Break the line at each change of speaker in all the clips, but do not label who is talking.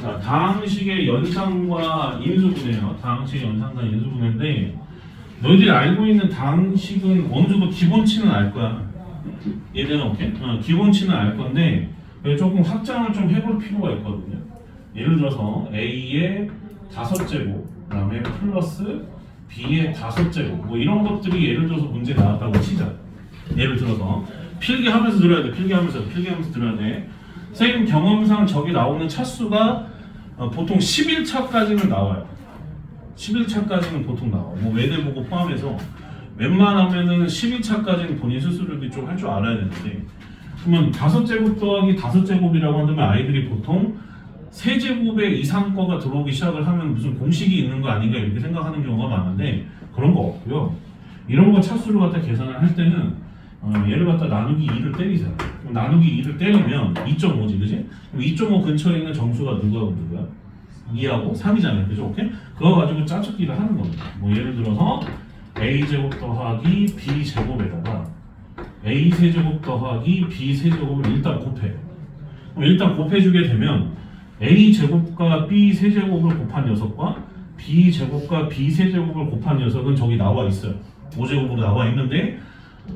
자, 다항식의 연산과 인수분해요. 다항식의 연산과 인수분해인데 너희들이 알고 있는 다항식은 어느 정도 기본치는 알 거야. 얘들은 오케이? 기본치는 알 건데 조금 확장을 좀 해볼 필요가 있거든요. 예를 들어서 A의 5제곱 그다음에 플러스 B의 5제곱 뭐 이런 것들이 예를 들어서 문제 나왔다고 치자. 예를 들어서 필기하면서 들어야 돼. 필기하면서 들어야 돼. 선생님 경험상 저기 나오는 차수가 보통 11차까지는 나와요. 11차까지는 보통 나와. 뭐 외대보고 포함해서 웬만하면은 12차까지는 본인 스스로도 좀 할 줄 알아야 되는데 그러면 5제곱 더하기 5제곱이라고 한다면 아이들이 보통 세제곱의 이상 거가 들어오기 시작을 하면 무슨 공식이 있는 거 아닌가 이렇게 생각하는 경우가 많은데 그런 거 없고요. 이런 거 차수를 갖다 계산을 할 때는 얘를 갖다 나누기 2를 때리세요. 나누기 2를 때리면 2.5지, 그지? 그럼 2.5 근처에 있는 정수가 누구야? 2하고 3이잖아요, 그죠? 오케이? 그거 가지고 짜증기를 하는 겁니다. 뭐 예를 들어서 a제곱 더하기 b제곱에다가 a 세제곱 더하기 b 세제곱을 일단 곱해요. 일단 곱해주게 되면 a 제곱과 b 세제곱을 곱한 녀석과 b 제곱과 b 세제곱을 곱한 녀석은 저기 나와 있어요. 5제곱으로 나와 있는데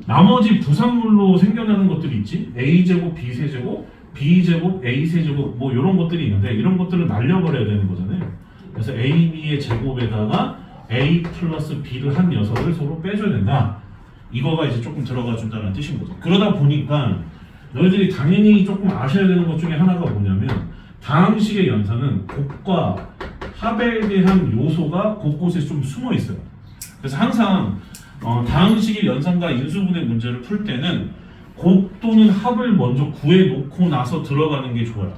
나머지 부산물로 생겨나는 것들이 있지. a제곱 b 세제곱 b 제곱 a 세제곱 뭐 이런 것들이 있는데 이런 것들을 날려버려야 되는 거잖아요. 그래서 a, b의 제곱에다가 a 플러스 b를 한 녀석을 서로 빼줘야 된다. 이거가 이제 조금 들어가 준다는 뜻인 거죠. 그러다 보니까 너희들이 당연히 조금 아셔야 되는 것 중에 하나가 뭐냐면 다항식의 연산은 곱과 합에 대한 요소가 곳곳에 좀 숨어 있어요. 그래서 항상 다항식의 연산과 인수분해 문제를 풀 때는 곱 또는 합을 먼저 구해놓고 나서 들어가는 게 좋아요.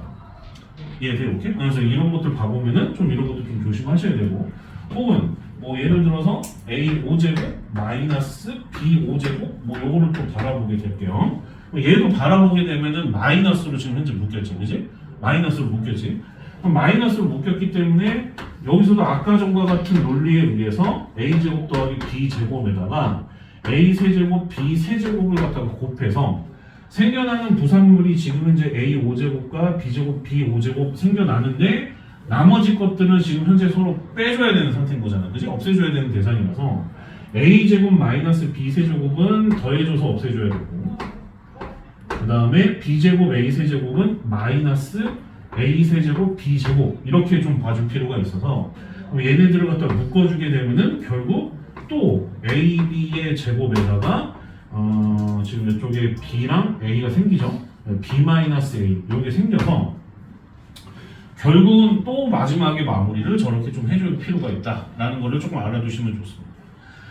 이해돼요? 오케이? 그래서 이런 것들 봐보면은 좀 이런 것도 좀 조심하셔야 되고 혹은 뭐 예를 들어서 a 5제곱 마이너스 b 5제곱 뭐 요거를 좀 바라보게 될게요. 얘도 바라보게 되면은 마이너스로 지금 현재 묶였지, 그지? 마이너스로 묶였지. 그럼 마이너스로 묶였기 때문에 여기서도 아까 전과 같은 논리에 의해서 a제곱 더하기 b제곱에다가 a 세제곱 b 세제곱을 갖다가 곱해서 생겨나는 부산물이 지금 현재 a 5제곱과 b제곱 b 5제곱 생겨나는데 나머지 것들은 지금 현재 서로 빼줘야 되는 상태인 거잖아, 그지? 없애줘야 되는 대상이라서 a제곱 마이너스 b 세제곱은 더해줘서 없애줘야 되고 그 다음에 b제곱 a 세제곱은 마이너스 a 세제곱 b 제곱 이렇게 좀 봐줄 필요가 있어서 얘네들을 갖다 묶어주게 되면은 결국 또 a, b의 제곱에다가 지금 이쪽에 b랑 a가 생기죠. b 마이너스 a 이게 생겨서 결국은 또 마지막에 마무리를 저렇게 좀 해줄 필요가 있다라는 거를 조금 알아두시면 좋습니다.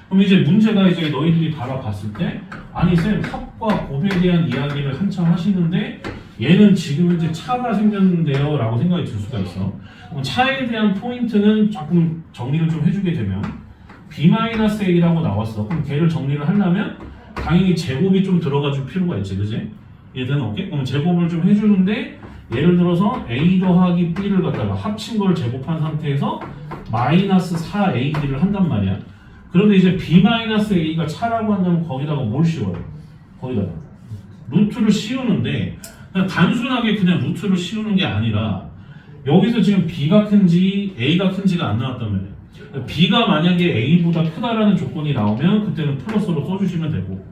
그럼 이제 문제가 이제 너희들이 바라봤을 때 아니 쌤 합과 곱에 대한 이야기를 한참 하시는데 얘는 지금 현재 차가 생겼는데요 라고 생각이 들 수가 있어. 그럼 차에 대한 포인트는 조금 정리를 좀 해주게 되면 b-a라고 나왔어. 그럼 걔를 정리를 하려면 당연히 제곱이 좀 들어가 줄 필요가 있지, 그지? 얘들은 오케이? 그럼 제곱을 좀 해주는데 예를 들어서 a 더하기 b를 갖다가 합친 걸 제곱한 상태에서 마이너스 4ab를 한단 말이야. 그런데 이제 b-a가 차라고 한다면 거기다가 뭘 씌워요? 거기다가 루트를 씌우는데 그냥 단순하게 그냥 루트를 씌우는 게 아니라 여기서 지금 b가 큰지 a가 큰지가 안 나왔단 말이야. b가 만약에 a보다 크다라는 조건이 나오면 그때는 플러스로 써주시면 되고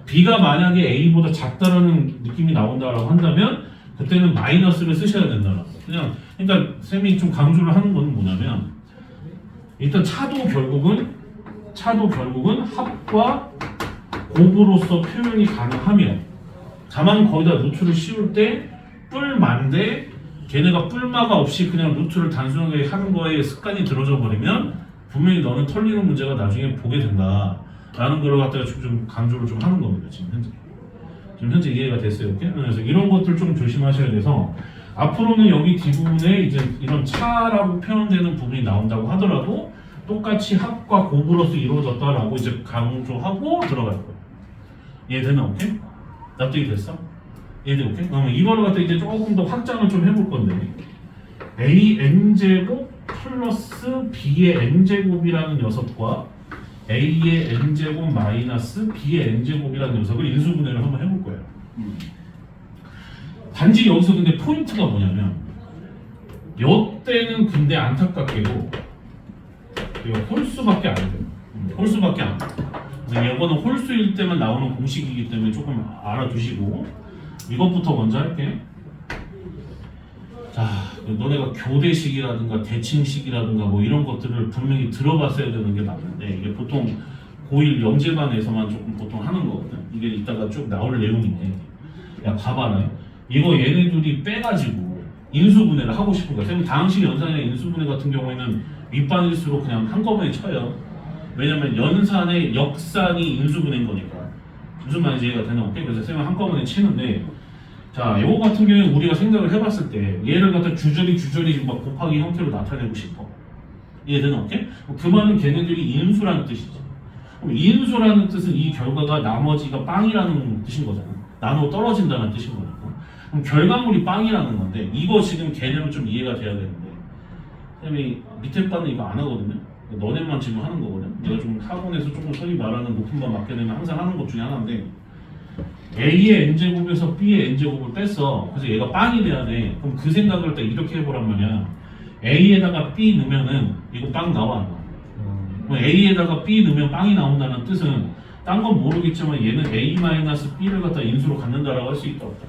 b가 만약에 a보다 작다라는 느낌이 나온다라고 한다면 그때는 마이너스를 쓰셔야 된다는 거. 그냥 그러니까 쌤이 좀 강조를 하는 건 뭐냐면 일단 차도 결국은 합과 곱으로서 표현이 가능하면 다만 거기다 루트를 씌울 때 뿔만데 걔네가 뿔마가 없이 그냥 루트를 단순하게 하는 거에 습관이 들어져 버리면 분명히 너는 털리는 문제가 나중에 보게 된다라는 걸 갖다가 좀 강조를 좀 하는 겁니다. 지금 현재 이해가 됐어요. 오케이? 그래서 이런 것들 좀 조심하셔야 돼서 앞으로는 여기 뒷부분에 이제 이런 차라고 표현되는 부분이 나온다고 하더라도 똑같이 합과 곱으로서 이루어졌다라고 이제 강조하고 들어갈 거예요. 이해되나? 오케이? 납득이 됐어? 이해돼? 오케이? 그러면 이거를 갖다 이제 조금 더 확장을 좀 해볼 건데 AN제곱 플러스 B의 N제곱이라는 녀석과 A의 N제곱 마이너스 B의 N제곱이라는 녀석을 인수분해를 한번 해볼 거예요. 단지 여기서 근데 포인트가 뭐냐면 요때는 근데 안타깝게도 이거 홀수밖에 안 돼요. 홀수밖에 안 돼요. 그래서 이거는 홀수일 때만 나오는 공식이기 때문에 조금 알아두시고 이것부터 먼저 할게. 자, 너네가 교대식이라든가 대칭식이라든가 뭐 이런 것들을 분명히 들어봤어야 되는 게 맞는데 이게 보통 고1 영재반에서만 조금 보통 하는 거거든. 이게 이따가 쭉 나올 내용인데 야 봐봐라. 이거 얘네들이 빼가지고 인수분해를 하고 싶은 거야. 그럼 당시 연산의 인수분해 같은 경우에는 윗반일수록 그냥 한꺼번에 쳐요. 왜냐면 연산의 역산이 인수분해인 거니까. 무슨 말인지 이해가 되나? 오케이? 그래서 쌤은 한꺼번에 치는데 자, 요거 같은 경우에 우리가 생각을 해봤을 때 얘를 갖다 주저리 막 곱하기 형태로 나타내고 싶어. 이해되나? 오케이? 그 말은 걔네들이 인수라는 뜻이지. 그럼 인수라는 뜻은 이 결과가 나머지가 빵이라는 뜻인 거잖아. 나눠 떨어진다는 뜻인 거니까. 그럼 결과물이 빵이라는 건데 이거 지금 개념은 좀 이해가 돼야 되는데 쌤이 밑에 바는 이거 안 하거든요. 너네만 지금 하는 거거든. 내가 좀 학원에서 조금 소위 말하는 높은 반 맞게 되면 항상 하는 것 중에 하나인데 A의 n제곱에서 B의 n제곱을 뺐어. 그래서 얘가 빵이 돼야 돼. 그럼 그 생각을 딱 이렇게 해보란 말이야. A에다가 B 넣으면은 이거 빵 나와 안 나와? 그럼 A에다가 B 넣으면 빵이 나온다는 뜻은 딴 건 모르겠지만 얘는 A-B를 갖다 인수로 갖는다라고 할 수 있다 없다?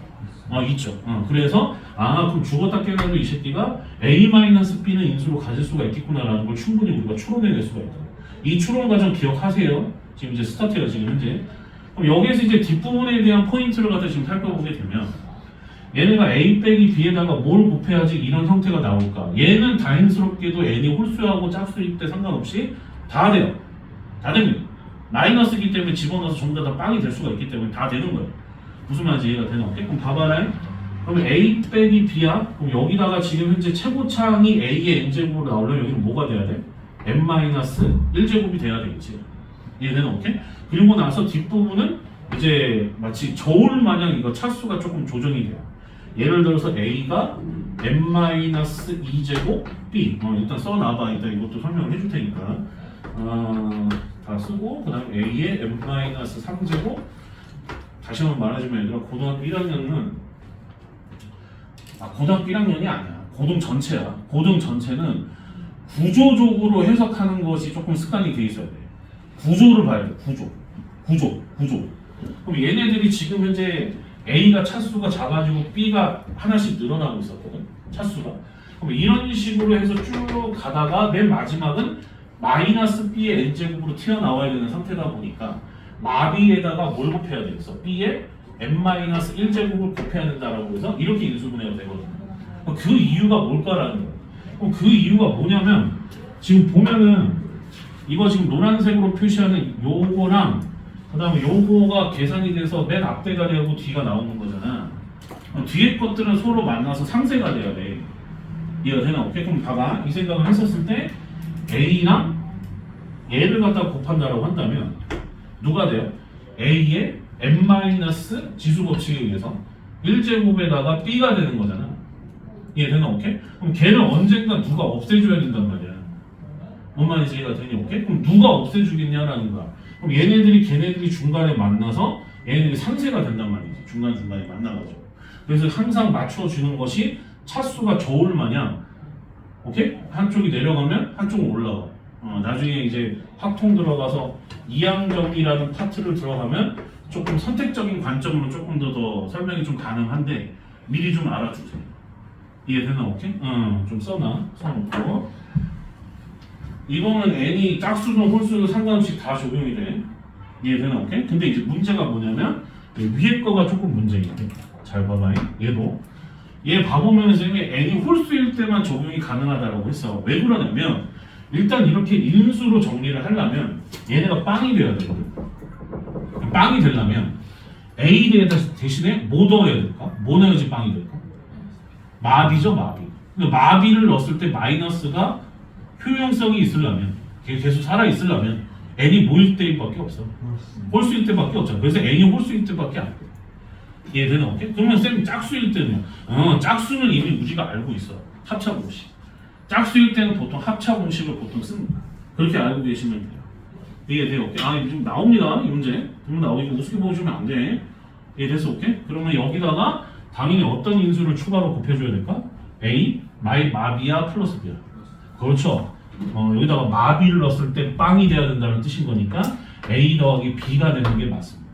있죠. 그래서 그럼 죽었다 깨가지고 이 새끼가 A-B는 인수로 가질 수가 있겠구나라는 걸 충분히 우리가 추론해낼 수가 있다. 이 추론 과정 기억하세요. 지금 이제 스타트예요. 지금 현재. 그럼 여기에서 이제 뒷부분에 대한 포인트를 갖다 지금 살펴보게 되면 얘네가 A 빼기 B에다가 뭘 곱해야지 이런 형태가 나올까? 얘는 다행스럽게도 n이 홀수하고 짝수일 때 상관없이 다 돼요. 다 됩니다. 마이너스이기 때문에 집어넣어서 전부 다 빵이 될 수가 있기 때문에 다 되는 거예요. 무슨 말인지 이해가 되나? 오케이? 그럼 봐봐라. 그럼 A 빼기 B야? 그럼 여기다가 지금 현재 최고차항이 A의 n제곱으로 나오려면 여기는 뭐가 돼야 돼? n-1제곱이 돼야 되겠지. 이해되나? 오케이? 그리고 나서 뒷부분은 이제 마치 저울 마냥 이거 차수가 조금 조정이 돼요. 예를 들어서 A가 n-2제곱 B 일단 써놔봐. 일단 이것도 설명을 해줄 테니까 다 쓰고 그 다음에 A의 n-3제곱 다시 한번 말하자면 얘들아 고등학교 1학년은 고등학교 1학년이 아니야. 고등 전체야. 고등 전체는 구조적으로 해석하는 것이 조금 습관이 돼 있어야 돼. 구조를 봐야 돼. 구조. 그럼 얘네들이 지금 현재 A가 차수가 작아지고 B가 하나씩 늘어나고 있었거든. 차수가. 그럼 이런 식으로 해서 쭉 가다가 맨 마지막은 마이너스 B의 n제곱으로 튀어나와야 되는 상태다 보니까 마비에다가 뭘 곱해야 되겠어? B의 n-1제곱을 곱해야 된다라고 해서 이렇게 인수분해가 되거든요. 그 이유가 뭘까라는 거예요. 그럼 그 이유가 뭐냐면 지금 보면은 이거 지금 노란색으로 표시하는 요거랑 그 다음에 요거가 계산이 돼서 맨 앞대가리하고 뒤가 나오는 거잖아. 뒤에 것들은 서로 만나서 상쇄가 돼야 돼. 이해가 되나? 오케이? 그럼 봐봐. 이 생각을 했었을 때 A랑 얘를 갖다가 곱한다라고 한다면 누가 돼요? A의 n- 지수 법칙에 의해서 1제곱에다가 B가 되는 거잖아. 이해되나? 오케이? 그럼 걔를 언젠가 누가 없애줘야 된단 말이야. 뭔 말인지 이해가 되니? 오케이? 그럼 누가 없애주겠냐라는 거야. 그럼 걔네들이 중간에 만나서 얘네들이 상쇄가 된단 말이지. 중간중간에 만나가지고. 그래서 항상 맞춰주는 것이 차수가 저울 마냥 오케이? 한쪽이 내려가면 한쪽은 올라가. 나중에 이제 확통 들어가서 이항정리라는 파트를 들어가면 조금 선택적인 관점으로 조금 더 설명이 좀 가능한데 미리 좀 알아주세요. 이해되나? 오케이? 좀 써놓고 이거는 n이 짝수든 홀수든 상관없이 다 적용이 돼. 이해되나? 오케이? 근데 이제 문제가 뭐냐면 위에 거가 조금 문제이야. 잘 봐봐. 얘 봐보면 선생님이 n이 홀수일 때만 적용이 가능하다고 했어. 왜 그러냐면 일단 이렇게 인수로 정리를 하려면 얘네가 빵이 돼야 되거든. 빵이 되려면 A 대신에 뭐 넣어야 될까? 뭐 넣어야지 빵이 될까? 마비죠, 마비. 근데 마비를 넣었을 때 마이너스가 효용성이 있으려면 계속 살아 있으려면 n이 뭐일 때밖에 없어. 홀수일 때밖에 없잖아. 그래서 n이 홀수일 때밖에 안 돼. 이해되나? 오케이? 그러면 쌤 짝수일 때는 짝수는 이미 우리가 알고 있어. 합차 공식. 짝수일 때는 보통 합차 공식을 보통 씁니다. 그렇게 알고 계시면 돼요. 이해돼요? 오케이? 지금 나옵니다. 이 문제. 그러면 나오고 우습게 보시면 안 돼. 이해돼서 오케이? 그러면 여기다가 당연히 어떤 인수를 추가로 곱해줘야 될까? A, 마비야 플러스 B야. 그렇죠. 여기다가 마비를 넣었을 때 빵이 돼야 된다는 뜻인 거니까 A 더하기 B가 되는 게 맞습니다.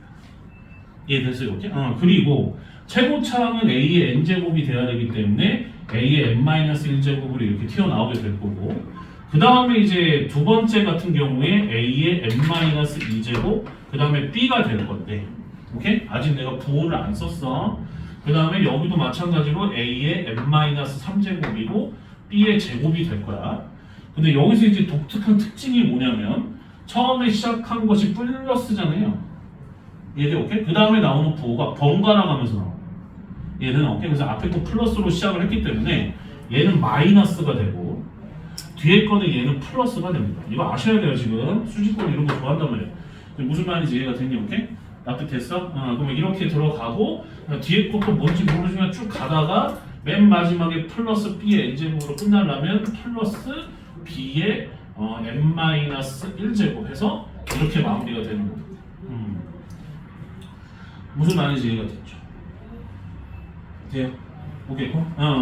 이해됐어요? 이렇게? 그리고 최고차항은 A의 n제곱이 돼야 되기 때문에 A의 n-1제곱으로 이렇게 튀어나오게 될 거고, 그 다음에 이제 두 번째 같은 경우에 A의 n-2제곱, 그 다음에 B가 될 건데, 오케이? 아직 내가 부호를 안 썼어. 그 다음에 여기도 마찬가지로 A의 n-3제곱이고 B의 제곱이 될 거야. 근데 여기서 이제 독특한 특징이 뭐냐면 처음에 시작한 것이 플러스잖아요. 얘들 오케이? 그 다음에 나오는 부호가 번갈아 가면서 나와. 얘는 오케이? 그래서 앞에 거 플러스로 시작을 했기 때문에 얘는 마이너스가 되고 뒤에 거는 얘는 플러스가 됩니다. 이거 아셔야 돼요. 지금 수직권 이런 거 좋아한단 말이에요. 무슨 말인지 이해가 됐니? 오케이? 납득됐어? 그럼 이렇게 들어가고 뒤에 것도 뭔지 모르지만 쭉 가다가 맨 마지막에 플러스 B의 n제곱으로 끝나려면 플러스 B의 n-1제곱 해서 이렇게 마무리가 되는 겁니다. 무슨 말인지 이해가 됐죠? 돼요? 오케이?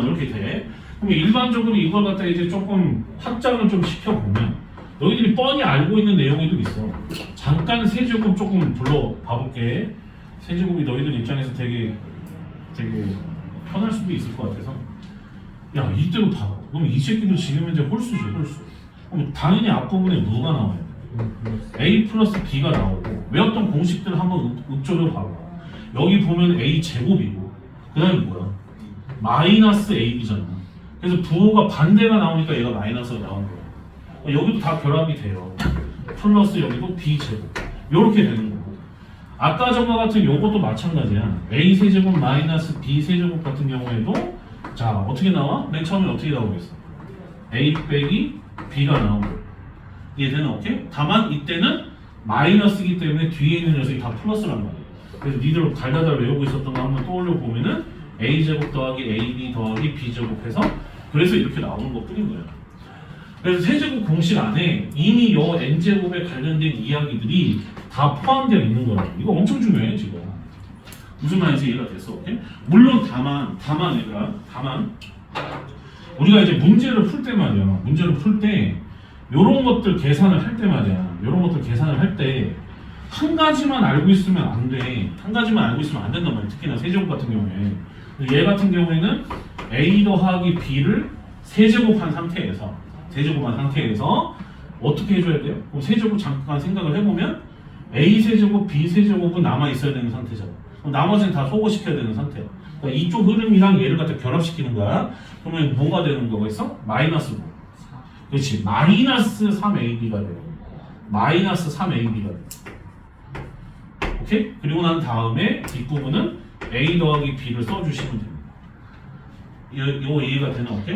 이렇게 돼. 그럼 일반적으로 이걸 갖다 이제 조금 확장을 좀 시켜보면 너희들이 뻔히 알고 있는 내용이 좀 있어. 잠깐 세제곱 조금 불러 봐볼게. 세제곱이 너희들 입장에서 되게 편할 수도 있을 것 같아서. 야, 이때로 봐봐. 그럼 이 새끼들 지금 현재 홀수지, 홀수. 그럼 당연히 앞부분에 뭐가 나와야 돼? A 플러스 B가 나오고, 외웠던 공식들 한번 읊조려 봐봐. 여기 보면 A 제곱이고, 그 다음에 뭐야? 마이너스 AB잖아. 그래서 부호가 반대가 나오니까 얘가 마이너스가 나온 거야. 여기도 다 결합이 돼요. 플러스 여기도 B 제곱. 요렇게 되는 거고. 아까 전과 같은 요것도 마찬가지야. A 세제곱 마이너스 B 세제곱 같은 경우에도 자 어떻게 나와? 맨 처음에 어떻게 나오겠어? A 빼기 B가 나오고. 이해되나? 오케이? 다만 이때는 마이너스이기 때문에 뒤에 있는 녀석이 다 플러스란 말이야. 그래서 니들 달달달 외우고 있었던 거 한번 떠올려 보면은 A제곱 더하기 AB 더하기 B제곱 해서 그래서 이렇게 나오는 것 뿐인 거야. 그래서 세제곱 공식 안에 이미 요 n제곱에 관련된 이야기들이 다 포함되어 있는 거야. 이거 엄청 중요해 지금. 무슨 말인지 이해가 됐어? 오케이? 물론 다만 얘들아, 우리가 이제 문제를 풀 때 말이야. 문제를 풀 때 요런 것들 계산을 할 때 말이야. 요런 것들 계산을 할 때 한 가지만 알고 있으면 안 돼. 한 가지만 알고 있으면 안 된단 말이야. 특히나 세제곱 같은 경우에. 얘 같은 경우에는 A 더하기 B를 세제곱한 상태에서 어떻게 해줘야 돼요? 그럼 세제곱 잠깐 생각을 해보면 A 세제곱, B 세제곱은 남아 있어야 되는 상태잖아. 그럼 나머지는 다 소거시켜야 되는 상태야. 그러니까 이쪽 흐름이랑 얘를 갖다 결합시키는 거야. 그러면 뭐가 되는 거겠어? 마이너스 5. 그렇지. 마이너스 3AB가 돼요. 마이너스 3AB가 돼요. 오케이? 그리고 난 다음에 뒷부분은 A 더하기 B를 써주시면 됩니다. 이거 이해가 되나? 오케이?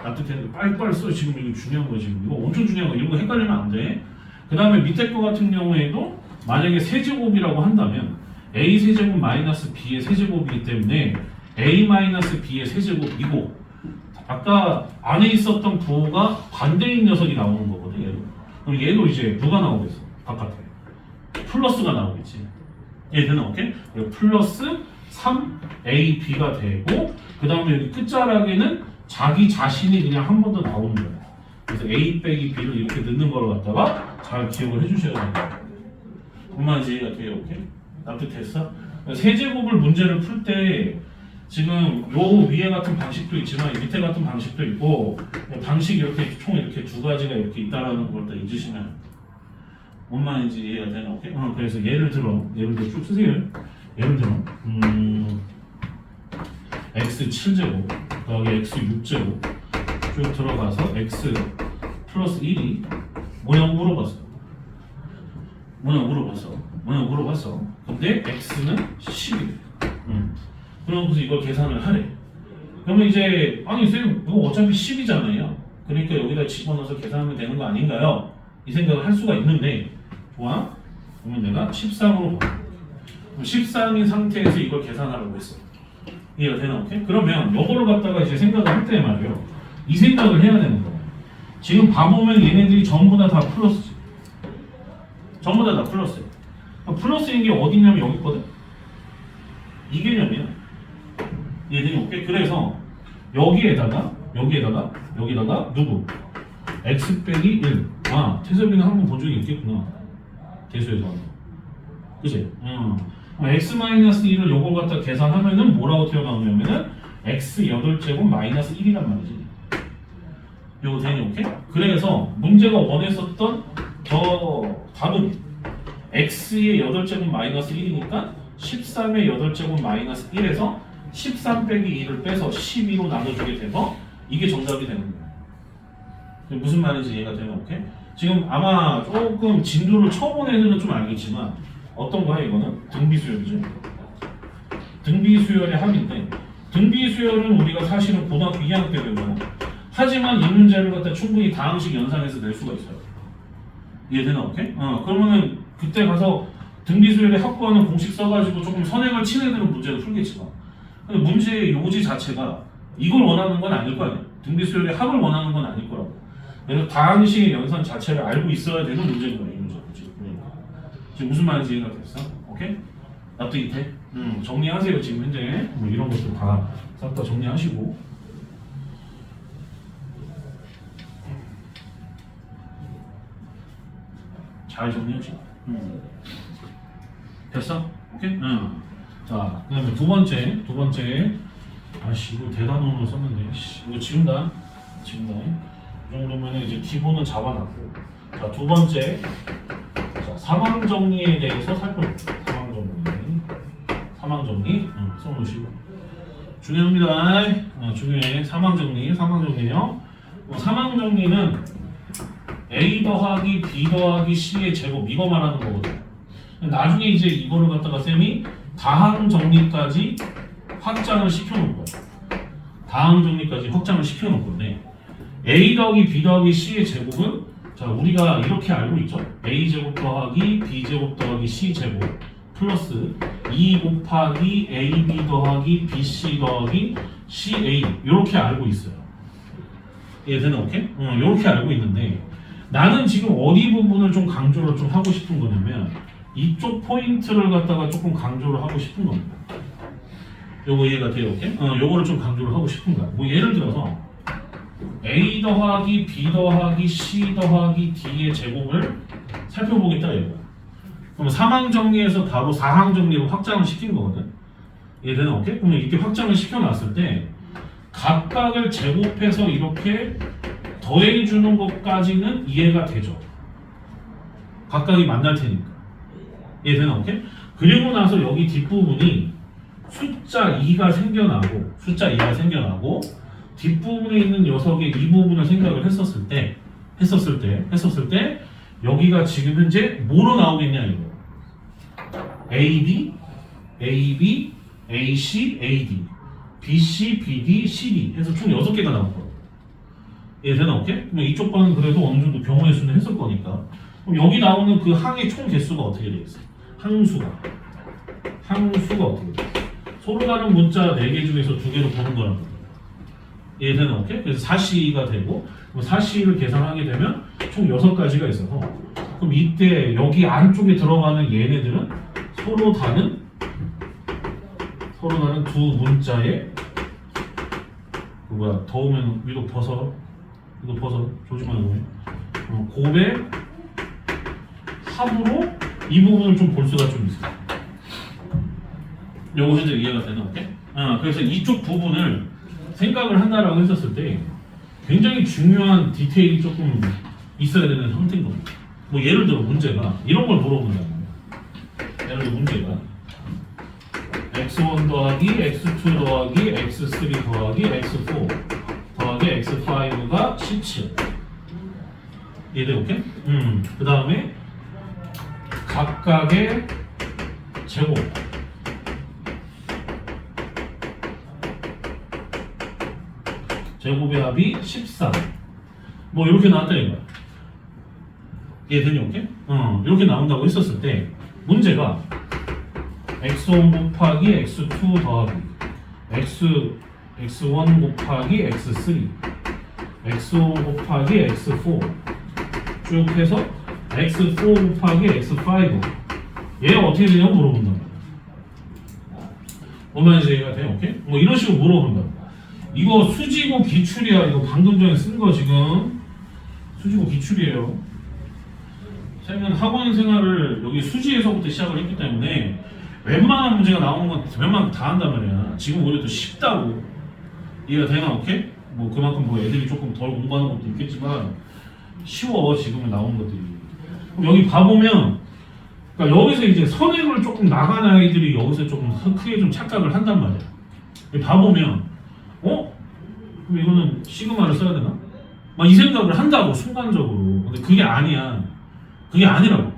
납득되는 빨리빨리 써. 지금 이거 중요한 거야. 지금 이거 엄청 중요한 거. 이런 거 헷갈리면 안 돼. 그 다음에 밑에 거 같은 경우에도 만약에 세제곱이라고 한다면 A 세제곱 마이너스 B의 세제곱이기 때문에 A 마이너스 B의 세제곱이고, 아까 안에 있었던 부호가 반대인 녀석이 나오는 거거든. 얘도. 그럼 얘도 이제 누가 나오겠어? 바깥에 플러스가 나오겠지. 얘는 오케이? 플러스 3AB가 되고, 그 다음에 여기 끝자락에는 자기 자신이 그냥 한 번 더 나오는 거예요. 그래서 A 빼기 B를 이렇게 넣는 걸 갖다가 잘 기억을 해주셔야 됩니다. 엄마 이제 이해가 돼요? 오케이? 납득됐어? 세제곱을 문제를 풀 때 지금 요 위에 같은 방식도 있지만 밑에 같은 방식도 있고, 방식이 이렇게 총 이렇게 두 가지가 이렇게 있다라는 걸 다 잊으시면 뭔 말인지 이해가 되나? 오케이? 그래서 예를 들어 쭉 쓰세요. 예를 들어 x 7제곱 더하기 x 6제곱 쭉 들어가서 x 플러스 1이 뭐냐고 물어봤어. 근데 x는 10이래. 그러면서 이걸 계산을 하래. 그러면 이제 아니 쌤 이거 어차피 10이잖아요. 그러니까 여기다 집어넣어서 계산하면 되는 거 아닌가요? 이 생각을 할 수가 있는데, 좋아? 그러면 내가 13으로 봐. 13인 상태에서 이걸 계산하라고 했어. 이해가 되나? 오케이? 그러면 이거를 갖다가 이제 생각을 할 때 말이에요. 이 생각을 해야 되는 거야. 지금 봐보면 얘네들이 전부 다 플러스지. 전부 다 플러스야. 플러스인 게 어디냐면 여기 있거든? 이 개념이야. 이해되니? 오케이? 그래서 여기에다가 누구? x 빼기 1. 아, 태섭이는 한번 본 적이 있겠구나. 대수에서. 그치? x-1을 요걸 갖다 계산하면은 뭐라고 튀어나오냐면은 x 8제곱 마이너스 1이란 말이지. 요거 되니? 오케이? 그래서 문제가 원했었던 저 답은 x의 8제곱 마이너스 1이니까 13의 8제곱 마이너스 1에서 13 빼기 2를 빼서 12로 나눠주게 돼서 이게 정답이 되는 거야. 무슨 말인지 이해가 되나? 오케이? 지금 아마 조금 진도를 쳐본 애들은 좀 알겠지만 어떤 거야 이거는? 등비수열이죠. 등비수열의 합인데 등비수열은 우리가 사실은 고등학교 2학년 때 배워요. 하지만 이 문제를 갖다 충분히 다항식 연산해서 낼 수가 있어요. 이해되나? 오케이? 그러면은 그때 가서 등비수열의 합구하는 공식 써가지고 조금 선행을 친 애들은 문제를 풀겠지만 근데 문제의 요지 자체가 이걸 원하는 건 아닐 거 아니야. 등비수열의 합을 원하는 건 아닐 거라고. 그래서 다항식의 연산 자체를 알고 있어야 되는 문제인 거야. 이 문제. 지금 무슨 말인지 이해가 됐어? 오케이? 납득이 돼? 정리하세요. 지금 현재 뭐 이런 것들 다 싹 다 정리하시고 잘 정리하지. 됐어? 오케이? 자, 그다음에 두 번째. 아씨 이거 대단원으로 썼는데, 이거 지운다. 이 정도면 이제 기본은 잡아놨고. 자, 두 번째. 자, 사망 정리에 대해서 살펴볼게요. 사망 정리. 써놓으시고. 중요합니다. 중요해. 사망 정리예요. 사망 정리는 A 더하기 B 더하기 C의 제곱 이거 말하는 거거든. 나중에 이제 이거를 갖다가 쌤이 다항 정리까지 확장을 시켜놓을 거야. 다항 정리까지 확장을 시켜놓을 건데 A 더하기 B 더하기 C의 제곱은 자 우리가 이렇게 알고 있죠. A 제곱 더하기 B 제곱 더하기 C 제곱 플러스 2 곱하기 AB 더하기 BC 더하기 CA 이렇게 알고 있어요. 이해되나? 오케이? 이렇게 알고 있는데 나는 지금 어디 부분을 좀 강조를 좀 하고 싶은 거냐면 이쪽 포인트를 갖다가 조금 강조를 하고 싶은 겁니다. 요거 이해가 돼요? 오케이? 요거를 좀 강조를 하고 싶은 거야. 뭐 예를 들어서 A 더하기 B 더하기 C 더하기 D의 제곱을 살펴보겠다 이거야. 그럼 3항 정리에서 바로 4항 정리로 확장을 시킨 거거든. 이해되나? 오케이? 그러면 이렇게 확장을 시켜놨을 때 각각을 제곱해서 이렇게 더해주는 것까지는 이해가 되죠. 각각이 만날 테니까. 이해되나? 오케이? 그리고 나서 여기 뒷부분이 숫자 2가 생겨나고 뒷부분에 있는 녀석의 이 부분을 생각을 했었을 때 여기가 지금 현재 뭐로 나오겠냐 이거. AB, AC, AD, BC, BD, CD 해서 총 6개가 나올 거야. 이해되나? 오케이? 그럼 이쪽 방은 그래도 어느 정도 경우의 수는 했을 거니까. 그럼 여기 나오는 그 항의 총 개수가 어떻게 되겠어? 항수가 어떻게 돼? 서로 다른 문자 4개 중에서 2개로 보는 거란 말이야. 이해되나? 오케이? 그래서 4C가 되고 4C를 계산하게 되면 총 6가지가 있어서 그럼 이때 여기 안쪽에 들어가는 얘네들은 서로 다른 두 문자의 더우면 이거 벗어 조심하고 곱의 합으로 이 부분을 좀 볼 수가 좀 있어요. 요거 현재 이해가 되나? 오케이? 그래서 이쪽 부분을 생각을 한다라고 했었을 때 굉장히 중요한 디테일이 조금 있어야 되는 형태인 겁니다. 뭐 예를 들어 문제가 이런 걸 물어본다는 거예요. 예를 들어 문제가 x1 더하기 x2 더하기 x3 더하기 x4 더하기 x5가 17 이해돼? 오케이? 그 다음에 각각의 제곱의 합이 13 뭐 이렇게 나왔다 이거야. 이해되니? 오케이? 이렇게 나온다고 했었을 때 문제가 x1 곱하기 x2 더하기 x1 곱하기 x3 x5 곱하기 x4 쭉 해서 x4 곱하기 x5 얘 어떻게 되냐고 물어본단 말이야. 얼마인지 이해가 돼? 오케이? 뭐 이런 식으로 물어본다. 이거 수지고 기출이야. 이거 방금 전에 쓴 거 지금 수지고 기출이에요. 쌤은 학원 생활을 여기 수지에서부터 시작을 했기 때문에 웬만한 문제가 나오는 건 웬만큼 다 한단 말이야. 지금 오히려 더 쉽다고. 이해가 되나? 오케이? 뭐 그만큼 뭐 애들이 조금 덜 공부하는 것도 있겠지만 쉬워 지금은 나오는 것들이. 그럼 여기 봐보면 그러니까 여기서 이제 선행을 조금 나간 아이들이 여기서 조금 크게 좀 착각을 한단 말이야. 여기 봐보면 그럼 이거는 시그마를 써야 되나? 막 이 생각을 한다고 순간적으로. 근데 그게 아니야. 그게 아니라고.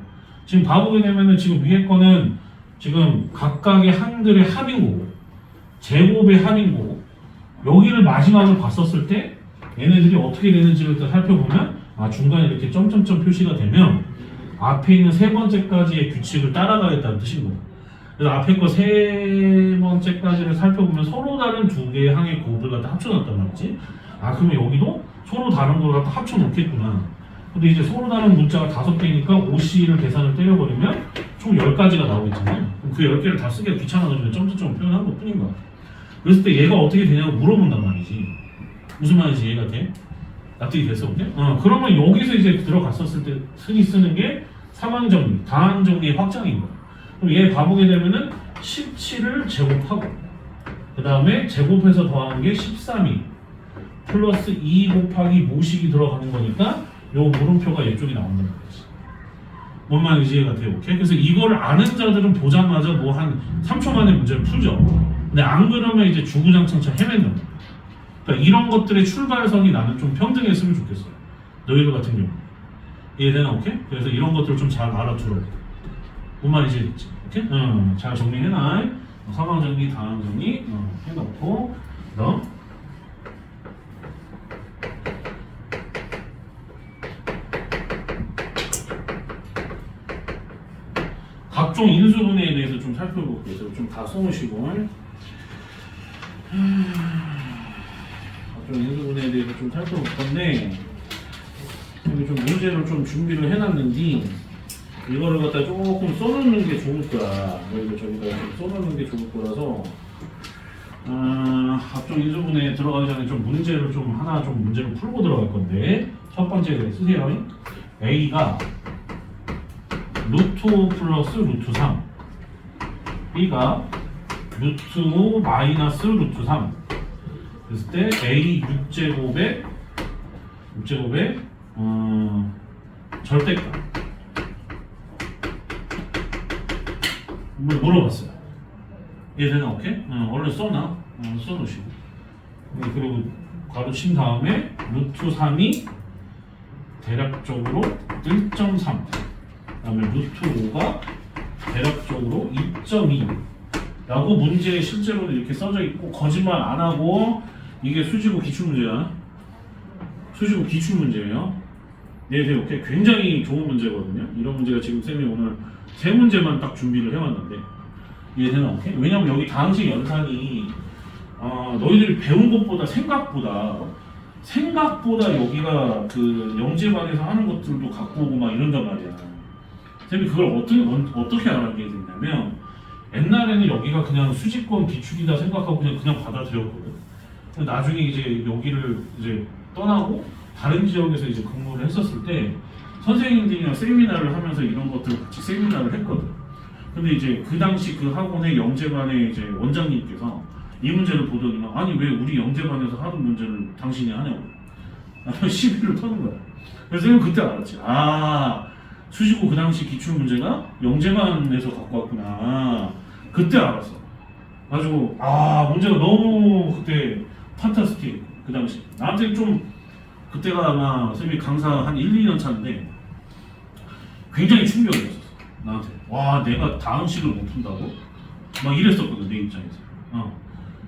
지금 봐보게 되면은 지금 위에 거는 지금 각각의 항들의 합인 거고 제곱의 합인 거고 여기를 마지막으로 봤었을 때 얘네들이 어떻게 되는지를 살펴보면 중간에 이렇게 점점점 표시가 되면 앞에 있는 세 번째까지의 규칙을 따라가겠다는 뜻인 거예요. 그래서 앞에 거 세 번째까지를 살펴보면 서로 다른 두 개의 항의 곱을 갖다 합쳐놨단 말이지. 그러면 여기도 서로 다른 걸 갖다 합쳐놓겠구나. 근데 이제 서로 다른 문자가 5개니까 OC를 계산을 때려버리면 총 10가지가 나오겠잖아요. 그럼 그 10개를 다 쓰기가 귀찮아서 점점점 표현한 것 뿐인 거야. 그랬을 때 얘가 어떻게 되냐고 물어본단 말이지. 무슨 말인지 이해가 돼? 납득이 됐어? 오케이? 그러면 여기서 이제 들어갔었을 때 흔히 쓰는 게 상황정리, 다항정리의 확장인 거야. 그럼 얘 봐보게 되면은 17을 제곱하고 그 다음에 제곱해서 더하는 게 13이 플러스 2 곱하기 모식이 들어가는 거니까 요 물음표가 이쪽이 나온다는 거지. 뭔 말인지 이해가 돼요? 오케이? 그래서 이거를 아는 자들은 보자마자 뭐 한 3초 만에 문제를 풀죠. 근데 안 그러면 이제 주구장창 헤맨다. 그러니까 이런 것들의 출발선이 나는 좀 평등했으면 좋겠어요. 너희들 같은 경우. 이해되나? 오케이? 그래서 이런 것들을 좀 잘 알아들어. 뭔 말인지 오케이? 잘 정리해놔. 상황 정리, 다항 정리 해놓고 그다음 각종 인수분해에 대해서 좀 살펴볼게요. 그래서 좀 다 써놓으시고 각종 인수분해에 대해서 좀 살펴볼 건데 여기 좀 문제를 좀 준비를 해놨는데 이거를 갖다 조금 써놓는 게 좋을 거야. 그리고 저기다 좀 써놓는 게 좋을 거라서 각종 인수분해에 들어가기 전에 좀 문제를 좀 하나 좀 문제를 풀고 들어갈 건데 첫 번째 쓰세요. A가 루트 5 플러스 루트 3 B가 루트 5 마이너스 루트 3 그랬을 때 A 6제곱에 절대값 물어봤어요. 얘는 오케이? 얼른 써놔. 써놓으시고 그리고 괄호 친 다음에 루트 3이 대략적으로 1.3 그 다음에 루트 5가 대략적으로 2.2 라고 문제에 실제로 이렇게 써져 있고 거짓말 안 하고 이게 수지고 기출문제야. 수지고 기출문제예요. 네, 오케이. 굉장히 좋은 문제거든요. 이런 문제가 지금 쌤이 오늘 세 문제만 딱 준비를 해왔는데 이해되나? 오케이? 왜냐면 여기 다항식 연산이 너희들이 배운 것보다 생각보다 여기가 그 영재반에서 하는 것들도 갖고 오고 막 이런단 말이야. 쌤이 그걸 어떻게 알아게 됐냐면 옛날에는 여기가 그냥 수직권 기출이다 생각하고 그냥 받아들였거든. 근데 나중에 이제 여기를 이제 떠나고 다른 지역에서 이제 근무를 했었을 때 선생님들이랑 세미나를 하면서 이런 것들 같이 세미나를 했거든. 근데 이제 그 당시 그 학원의 영재반의 이제 원장님께서 이 문제를 보더니만 아니 왜 우리 영재반에서 하는 문제를 당신이 하냐고 시비를 터는 거야. 그래서 쌤은 그때 알았지. 수지고 그 당시 기출 문제가 영재반에서 갖고 왔구나. 그때 알았어. 가지고 문제가 너무 그때 판타스틱. 그 당시 나한테 좀 그때가 아마 쌤이 강사 한 1, 2년 차인데 굉장히 충격이었었어. 나한테 와 내가 다항식을 못 푼다고? 막 이랬었거든 내 입장에서.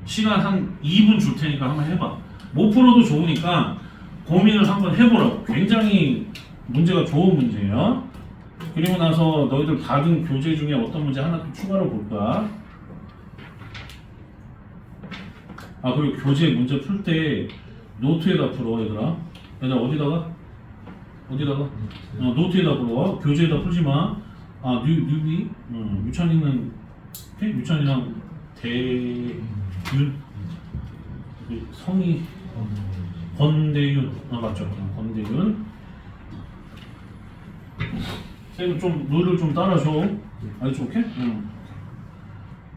시간 한 2분 줄 테니까 한번 해봐. 못 풀어도 좋으니까 고민을 한번 해보라고. 굉장히 문제가 좋은 문제예요. 그리고 나서 너희들 받은 교재 중에 어떤 문제 하나 또 추가로 볼 거야. 그리고 교재 문제 풀 때 노트에다 풀어 얘들아. 얘들아 어디다가? 노트에다 풀어. 교재에다 풀지 마. 뉴비. 유찬이랑 대윤 성이 권대윤 맞죠? 권대윤. 쌤 좀 룰을 좀 따라줘. 알겠지? 오케이? 응.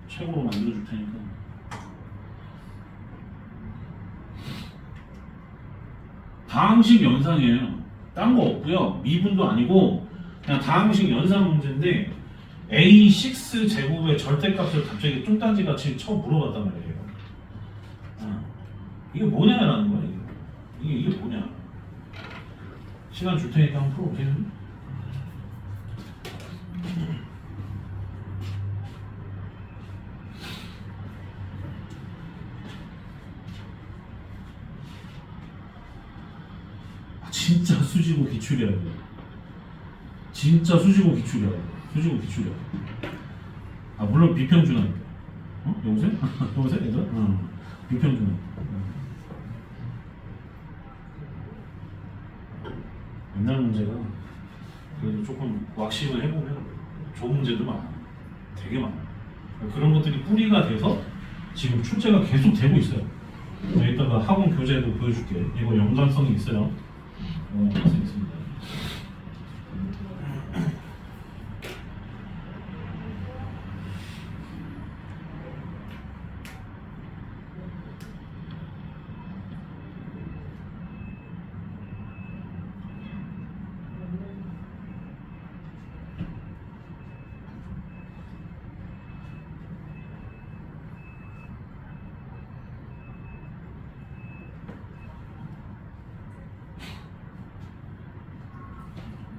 최고로 만들어줄 테니까. 다항식 연산이에요. 딴 거 없고요. 미분도 아니고 그냥 다항식 연산 문제인데 A6 제곱의 절대값을 갑자기 뚱딴지 같이 처음 물어봤단 말이에요. 이게 뭐냐라는 거야. 이게 뭐냐. 시간 줄 테니까 한번 풀어보세요. 진짜 수지고 기출이야. 진짜 수지고 기출이야. 수지고 기출이야. 아 물론 비평준화니까. 여보세요? 여보세요? 얘들아? 비평준화. 옛날 문제가 그래도 조금 왁싱을 해보면 좋은 문제도 많아. 되게 많아. 그런 것들이 뿌리가 돼서 지금 출제가 계속 되고 있어요. 이따가 학원 교재도 보여줄게. 이거 연관성이 있어요. 연관성이 있습니다.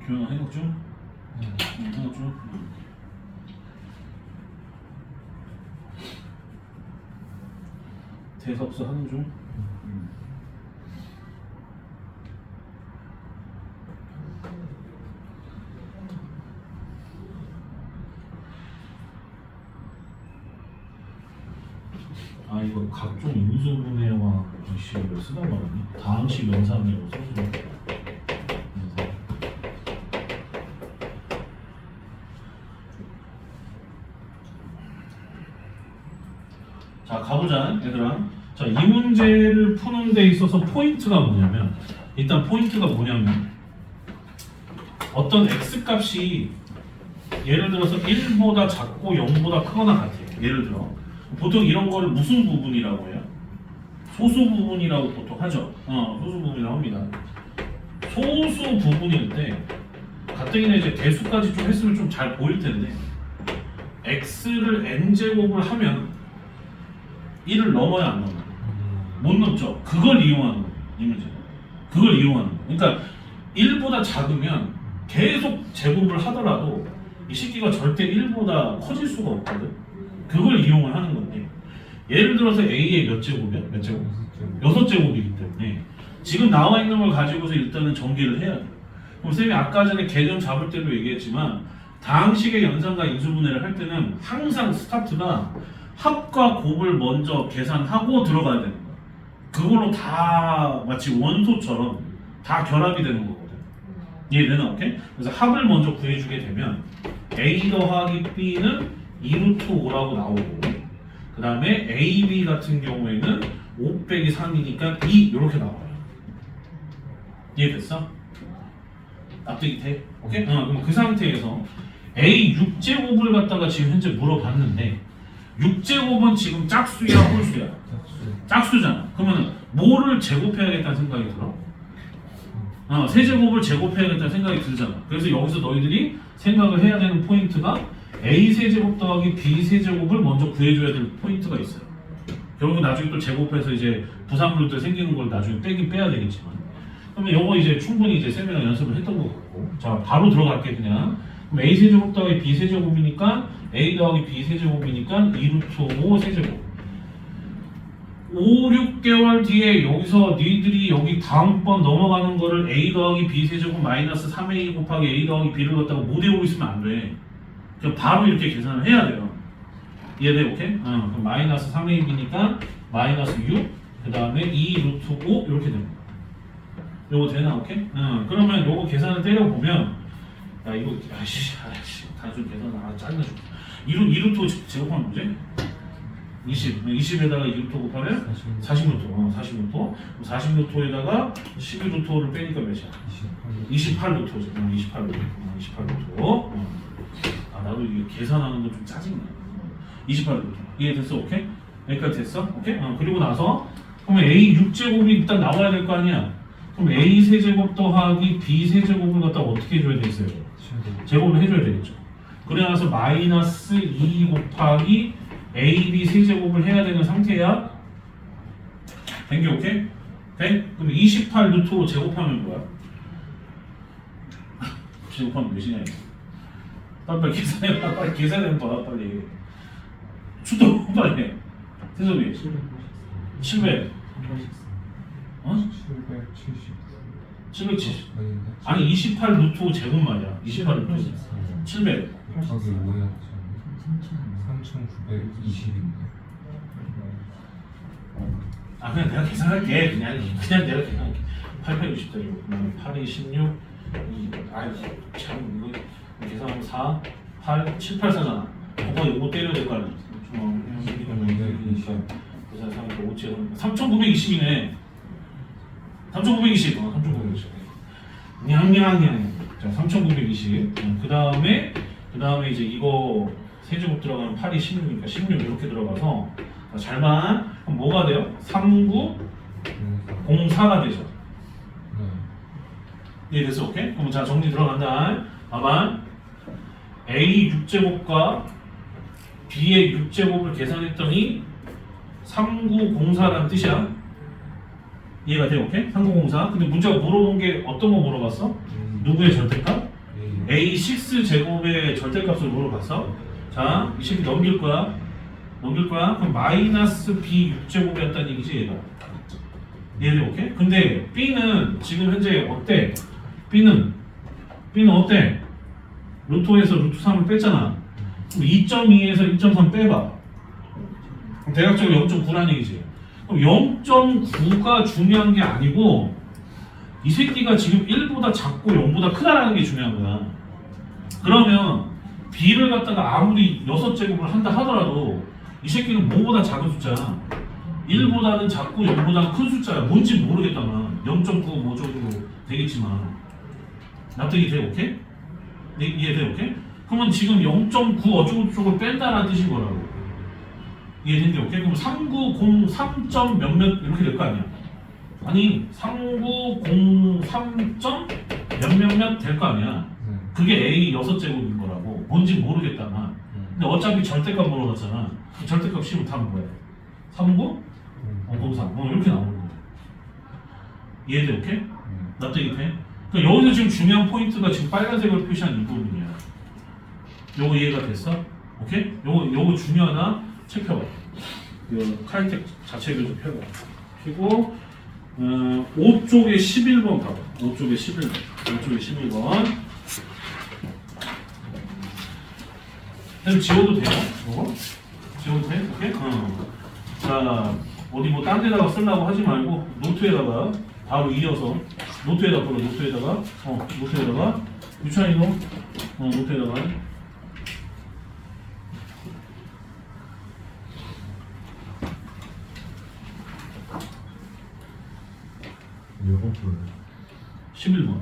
교양아 해석 중? 해석 중? 대섭수 하는 중? 아 이거 각종 인수분해와 이걸 쓰다 말았네. 다항식 연산이라고 써주네. 자 가보자 얘들아. 자 이 문제를 푸는 데 있어서 포인트가 뭐냐면 일단 포인트가 뭐냐면 어떤 x값이 예를 들어서 1보다 작고 0보다 크거나 같아요. 예를 들어 보통 이런 거를 무슨 부분이라고 해요? 소수 부분이라고 보통 하죠. 소수 부분이라고 합니다. 소수 부분일 때 가뜩이나 이제 대수까지 좀 했으면 좀 잘 보일 텐데 x를 n제곱을 하면 1을 넘어야 안 넘어요? 못 넘죠. 그걸 이용하는 거예요. 이 문제는. 그걸 이용하는 거예요. 그러니까 1보다 작으면 계속 제곱을 하더라도 이 식기가 절대 1보다 커질 수가 없거든. 그걸 이용을 하는 건데 예를 들어서 A의 몇 제곱이야? 몇 제곱? 6제곱이기 때문에 지금 나와 있는 걸 가지고서 일단은 전개를 해야 돼요. 그럼 쌤이 아까 전에 개념 잡을 때도 얘기했지만 다항식의 연산과 인수분해를 할 때는 항상 스타트가 합과 곱을 먼저 계산하고 들어가야 되는 거야. 그걸로 다 마치 원소처럼 다 결합이 되는 거거든. 이해되나? 오케이? 그래서 합을 먼저 구해주게 되면 A 더하기 B는 2루트 5라고 나오고 그 다음에 AB 같은 경우에는 5 빼기 3이니까 2 이렇게 나와요. 이해됐어? 납득이 돼? 오케이? 그럼 그 상태에서 A 6제곱을 갖다가 지금 현재 물어봤는데 6제곱은 지금 짝수야 홀수야? 짝수잖아. 그러면 뭐를 제곱해야겠다는 생각이 들어? 세제곱을 제곱해야겠다는 생각이 들잖아. 그래서 여기서 너희들이 생각을 해야 되는 포인트가 A 세제곱 더하기 B 세제곱을 먼저 구해줘야 될 포인트가 있어요. 결국 나중에 또 제곱해서 이제 부산물들 생기는 걸 나중에 빼긴 빼야 되겠지만 그러면 요거 이제 충분히 이제 쌤이랑 연습을 했던 것 같고 자 바로 들어갈게 그냥. 그럼 A 세제곱 더하기 B 세제곱이니까 A 더하기 B 세제곱이니까 2루트 5 세제곱 5, 6개월 뒤에 여기서 니들이 여기 다음번 넘어가는 거를 A 더하기 B 세제곱 마이너스 3A 곱하기 A 더하기 B를 갖다가 못 외우고 있으면 안 돼. 그냥 바로 이렇게 계산을 해야 돼요. 이해돼? 오케이? 그럼 마이너스 3AB니까 마이너스 6 그 다음에 2루트 5 이렇게 됩니다. 요거 되나? 오케이? 그러면 요거 계산을 때려보면 야 이거 아이씨 단순 계산 짜증나 죽겠다. 2루트 제곱하면 뭐지? 20에다가 2루토 곱하면 40루토. 40루토에다가 12루토를 빼니까 몇이야? 28루토죠. 28루토. 아, 나도 이게 계산하는 거 좀 짜증나. 28루토. 이해됐어? 오케이? 여기까지 됐어? 오케이? 그리고 나서 그러면 A 6제곱이 일단 나와야 될 거 아니야? 그럼 A 세제곱 더하기 B 세제곱을 갖다 어떻게 해줘야 되겠어요? 제곱을 해줘야 되겠죠. 그래서 마이너스 2 곱하기 AB 세제곱을 해야 되는 상태야. 된 게 오케이? 돼? 그럼 28 루트로 제곱하면 뭐야? 제곱하면 몇이냐 이거? 빨리 계산해봐. 빨리 계산해봐. 빨리. 수도 빨리 해. 세sob이 700. 어? 770. 아니 28 루트 제곱 말이야. 28 루트 700.
저기 뭐야? 3,920인데.
아 그냥 내가 계산할게. 그냥 내가 계산할게. 8860대로 8이 16. 아이 참 이거 계산하면 4, 8, 7, 8, 4잖아. 오빠 이거 때려야 될 거 아니야. 계산 3,920이네. 3,920. 3,920. 냥냥냥. 자, 3,920. 그 다음에 이제 이거 세제곱 들어가면 8이 16이니까 16 이렇게 들어가서 자, 잘만 그럼 뭐가 돼요? 3904가 되죠. 이해됐어? 오케이? 그럼 자 정리 들어간다. 봐봐. A 6제곱과 B의 6제곱을 계산했더니 3904라는 뜻이야. 이해가 돼? 오케이? 3904. 근데 문제가 물어본 게 어떤 거 물어봤어? 누구의 절대값? A6 제곱의 절대값을 물어봤어. 자, 이 식이 넘길 거야. 그럼 마이너스 B 6제곱이었다는 얘기지 얘가. 이해돼? 오케이? 근데 B는 지금 현재 어때? B는 어때? 루트에서 루트 3을 뺐잖아. 그럼 2.2에서 2.3 빼봐. 그럼 대략적으로 0.9라는 얘기지. 그럼 0.9가 중요한 게 아니고 이 새끼가 지금 1보다 작고 0보다 크다라는 게 중요한 거야. 그러면 B를 갖다가 아무리 6제곱을 한다 하더라도 이 새끼는 뭐보다 작은 숫자야. 1보다는 작고 0보다는 큰 숫자야. 뭔지 모르겠다만 0.9 뭐 정도 되겠지만 납득이 돼? 오케이? 이해돼? 오케이? 그러면 지금 0.9 어쩌고저쩌고 뺀다라는 뜻인 거라고. 이해된대? 오케이? 그럼 3903. 몇몇 이렇게 될 거 아니야? 아니 3903. 몇몇몇 될 거 아니야? 그게 A 6제곱인 거라고. 뭔지 모르겠다만 근데 어차피 절대값 물어봤잖아. 절대값 씌우면 답은 뭐야? 39? 03. 이렇게 나오는 거야. 이해돼? 오케이? 납득이 돼? 그러니까 여기서 지금 중요한 포인트가 지금 빨간색으로 표시한 이 부분이야. 요거 이해가 됐어? 오케이? 요거 중요하다. 책 펴봐. 요 카이텍 자체를 좀 펴봐. 펴고 5쪽에 11번 봐봐. 5쪽에 11번. 그럼 지워도 돼요? 지워도 돼? 오케이? 자, 어디 뭐 딴 데다가 쓰려고 하지 말고 노트에다가 바로 이어서 노트에다가 유찬이도 노트에다가
몇 번 풀어요?
11번.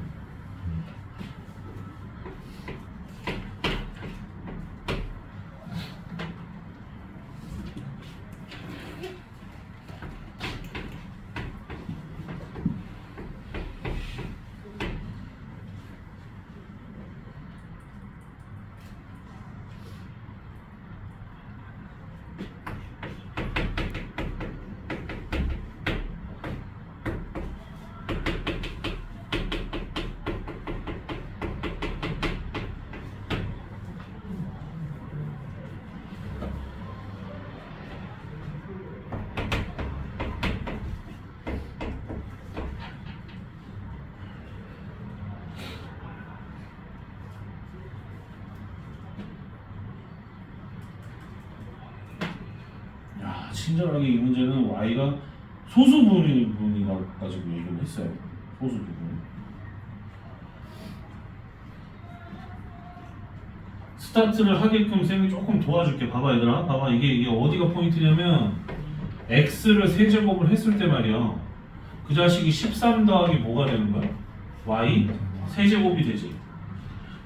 친절하게 이 문제는 Y가 소수분이라고 가지고 얘기를 했어요. 소수부분. 스타트를 하게끔 쌤이 조금 도와줄게. 봐봐 얘들아. 봐봐 이게 어디가 포인트냐면 x를 세제곱을 했을 때 말이야. 그 자식이 13 더하기 뭐가 되는 거야? y 세제곱이 되지.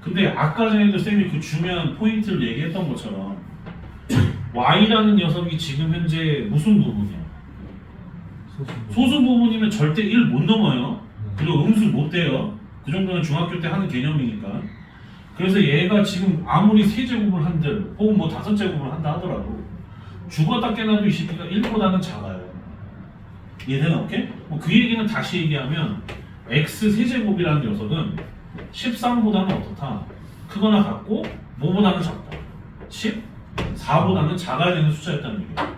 근데 아까 전에도 쌤이 그 중요한 포인트를 얘기했던 것처럼 y라는 녀석이 지금 현재 무슨 부분이야? 소수 부분이면 절대 1 못 넘어요. 그리고 음수 못 돼요. 그 정도는 중학교 때 하는 개념이니까. 그래서 얘가 지금 아무리 세제곱을 한들 혹은 뭐 5제곱을 한다 하더라도 죽었다 깨나도 이 새끼가 1보다는 작아요. 이해되나? 오케이? 그 얘기는 다시 얘기하면 x 세제곱이라는 녀석은 13보다는 어떻다? 크거나 같고 뭐보다는 작다. 14보다는 작아야 되는 숫자였다는 얘기야.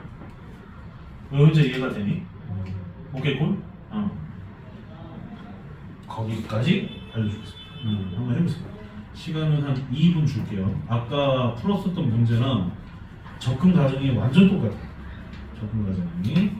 왜 현재 이해가 되니? 오케이 콜? 거기까지 알려주겠습니다. 한번 해보세요. 시간은 한 2분 줄게요. 아까 풀었었던 문제랑 접근 과정이 완전 똑같아요. 접근 과정이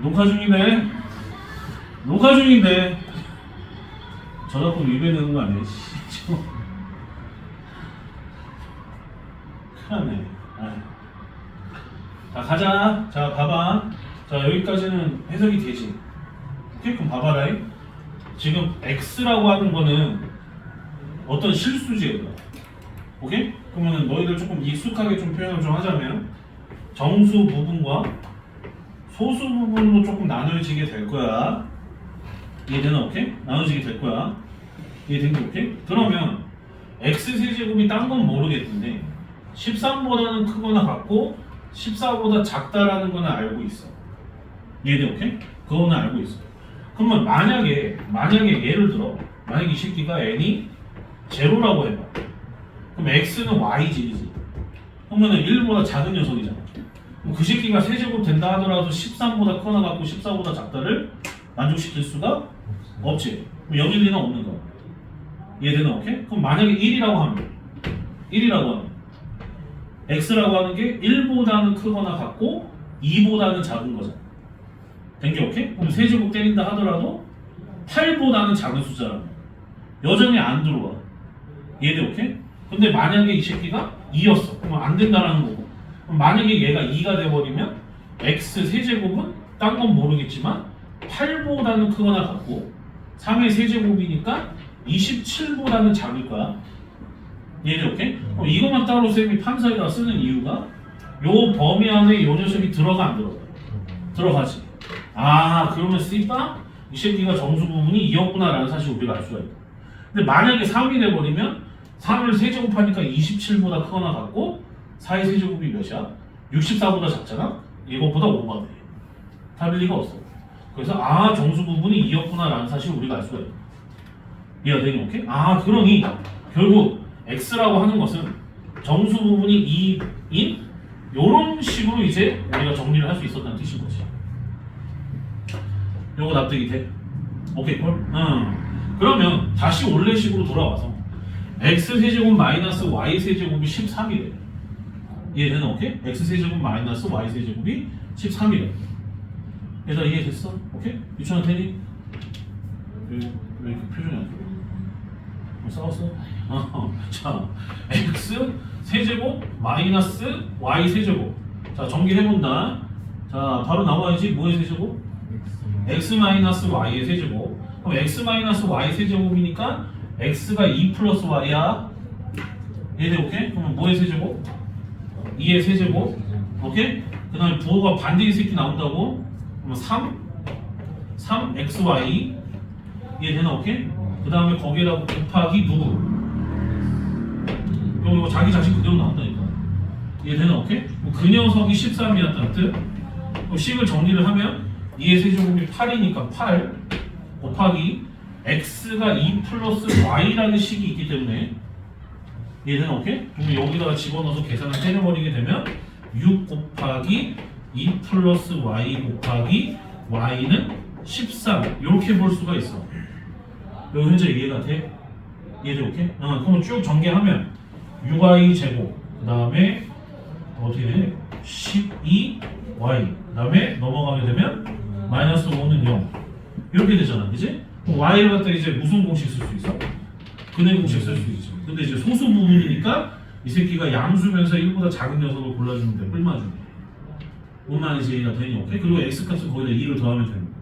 녹화 중인데 녹화 중인데 저작권 위배되는 거 아니야? 진짜 큰일나네. 자 가자. 자 봐봐. 자 여기까지는 해석이 되지. 오케이? 그럼 봐봐라. 지금 x라고 하는 거는 어떤 실수지 얘들아. 오케이? 그러면 너희들 조금 익숙하게 좀 표현을 좀 하자면 정수 부분과 소수 부분으로 조금 나눠지게 될 거야. 이해되나? 오케이? 나눠지게 될 거야. 이해된 거 오케이? 그러면 x 세제곱이 딴 건 모르겠는데 13보다는 크거나 같고 14보다 작다라는 거는 알고 있어. 이해돼? 오케이? 그거는 알고 있어. 그러면 만약에 예를 들어 만약에 이 새끼가 n이 제로라고 해봐. 그럼 x는 y지. 그러면은 1보다 작은 녀석이잖아. 그럼 그 새끼가 세제곱 된다 하더라도 13보다 크거나 같고 14보다 작다를 만족시킬 수가 없지. 그럼 0, 1, 2는 없는 거야. 이해되나? 오케이? 그럼 만약에 1이라고 하면 x라고 하는 게 1보다는 크거나 같고 2보다는 작은 거잖아. 된 게 오케이? 그럼 세제곱 때린다 하더라도 8보다는 작은 숫자라면 여전히 안 들어와. 이해돼? 오케이? 근데 만약에 이 새끼가 2였어. 그러면 안 된다라는 거고. 그럼 만약에 얘가 2가 돼버리면 x 세제곱은 딴 건 모르겠지만 8보다는 크거나 같고 3의 세제곱이니까 27보다는 작을 거야. 이해돼? 오케이? 그럼 이것만 따로 쌤이 판서에다 쓰는 이유가 요 범위 안에 요 녀석이 들어가 안 들어가? 들어가지. 아 그러면 씨바 이 새끼가 정수 부분이 2였구나 라는 사실을 우리가 알 수가 있다. 근데 만약에 3이 돼버리면 3을 세제곱하니까 27보다 크거나 같고 4의 세제곱이 몇이야? 64보다 작잖아? 이것보다 5가 돼. 답일 리가 없어. 그래서 아 정수 부분이 2였구나 라는 사실을 우리가 알 수가 있다. 이해가 되니? 오케이? 아 그러니 결국 x라고 하는 것은 정수 부분이 2인 요런 식으로 이제 우리가 정리를 할 수 있었다는 뜻인 거지. 요거 납득이 돼? 오케이 콜? 그러면 다시 원래식으로 돌아와서 x 세제곱 마이너스 y 세제곱이 13이래. 이해되나? 오케이? x 세제곱 마이너스 y 세제곱이 13이래. 얘들아 이해됐어? 오케이? 유치원 되니? 왜 이렇게 표정이 안 좋아? 뭐 싸웠어? 자 x 세제곱 마이너스 y 세제곱. 자 정리해본다. 자 바로 나와야지. 뭐의 세제곱? x 마이너스 y의 세제곱. 그럼 x 마이너스 y 세제곱이니까 x가 2 플러스 y야. 얘네 오케이? 그러면 뭐의 세제곱? 2의 세제곱. 오케이? 그 다음에 부호가 반대의 새끼 나온다고? 그러면 3xy 이해되나? 오케이? 그 다음에 거기에다가 곱하기 누구? 이거 자기 자신 그대로 나온다니까. 이해되나? 오케이? 그 녀석이 13이었다는 뜻. 그럼 식을 정리를 하면 2의 세제곱이 8이니까 8 곱하기 x가 2 플러스 y라는 식이 있기 때문에 이해되나? 오케이? 그럼 여기다가 집어넣어서 계산을 때려버리게 되면 6 곱하기 2 플러스 y 곱하기 y는 13 이렇게 볼 수가 있어. 여기 현재 이해가 돼? 이해돼? 오케이? 그럼 쭉 전개하면 6y 제곱 그 다음에 어떻게 돼? 12y 그 다음에 넘어가게 되면 마이너스 5는 0 이렇게 되잖아, 그지? 그럼 y를 갖다 이제 무슨 공식 쓸 수 있어? 근의 공식 쓸 수 있지. 근데 이제 소수 부분이니까 이 새끼가 양수면서 1보다 작은 녀석을 골라주면 돼. 뿔맞으면. 뭔 이제 이해가 되니? 오케이? 그리고 x값은 거기다 2를 더하면 되는 거야.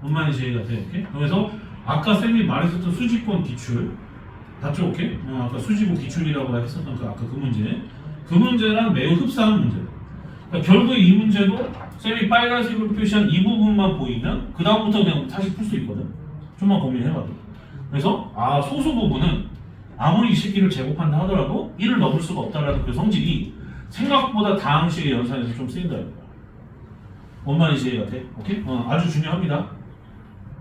뭔 이제 이해가 돼? 오케이? 그래서 아까 쌤이 말했었던 수직권 기출 맞죠? 오케이? 아까 수직권 기출이라고 했었던 아까 그 문제. 그 문제랑 매우 흡사한 문제. 그러니까 결국에 이 문제도 쌤이 빨간색으로 표시한 이 부분만 보이면 그 다음부터 그냥 다시 풀 수 있거든. 좀만 고민해봐도. 그래서 소수 부분은 아무리 이 새끼를 제곱한다 하더라도 1을 넘을 수가 없다라는 그 성질이 생각보다 다항식의 연산에서 좀 쓰인다는 거야. 뭔 말인지 이해가 돼? 오케이? 아주 중요합니다.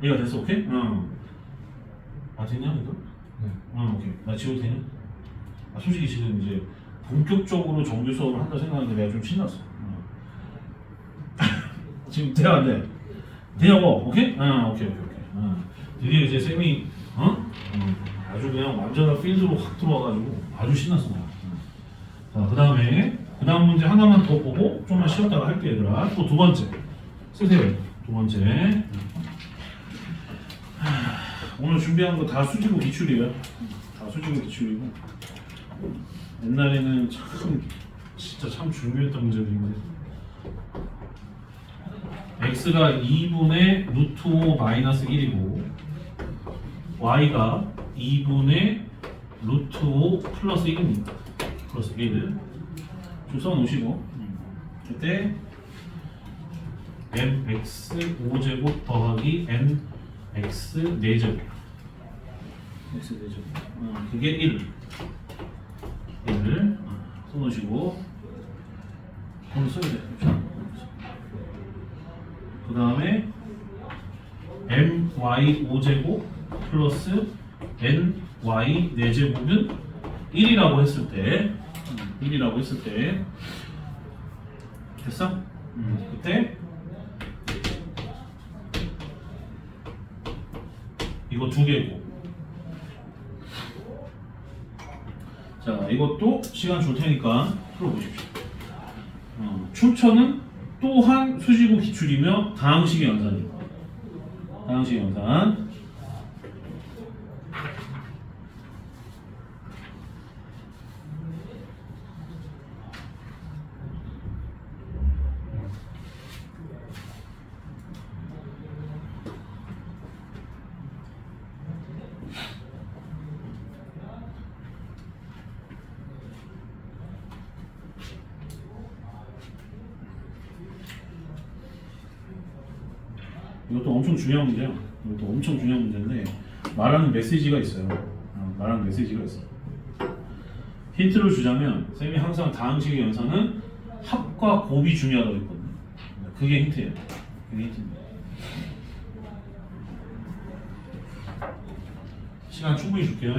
이해가 됐어? 오케이? 됐냐 이거?
네.
오케이. 나 지워도 되냐? 솔직히 지금 이제 본격적으로 정규 수업을 한다 생각하는데 내가 좀 신났어. 지금 돼야 안 돼? 되냐고? 오케이? 오케이. 드디어 이제 쌤이 아주 그냥 완전한 필드로 확 들어와가지고 아주 신났어. 자, 그 다음 문제 하나만 더 보고 좀만 쉬었다가 할게 얘들아. 또 두 번째 쓰세요. 두 번째. 오늘 준비한 거 다 수지고 기출이에요. 다 수지고 기출이고. 옛날에는 진짜 참 중요했던 문제들인데. x가 2분의 루트 5 마이너스 1이고 y가 2분의 루트 5 플러스 1입니다. 플러스 1을 좀 써놓으시고 그때 mx 5제곱 더하기 mx 4제곱 x 4제곱 그게 1을 써놓으시고 오늘 써야 돼. 그 다음에 my 5제곱 플러스 ny 4제곱은 1이라고 했을 때 됐어? 그때 이거 두 개고 자 이것도 시간 줄 테니까 풀어보십시오. 춤천은 또한 수지고 기출이며 다항식의 연산입니다. 다항식의 연산. 이것도 엄청 중요한 문제야. 이것도 엄청 중요한 문제인데 말하는 메시지가 있어요. 말하는 메시지가 있어. 힌트를 주자면 쌤이 항상 다항식의 연산은 합과 곱이 중요하다고 했거든요. 그게 힌트예요. 그게 힌트입니다. 시간 충분히 줄게요.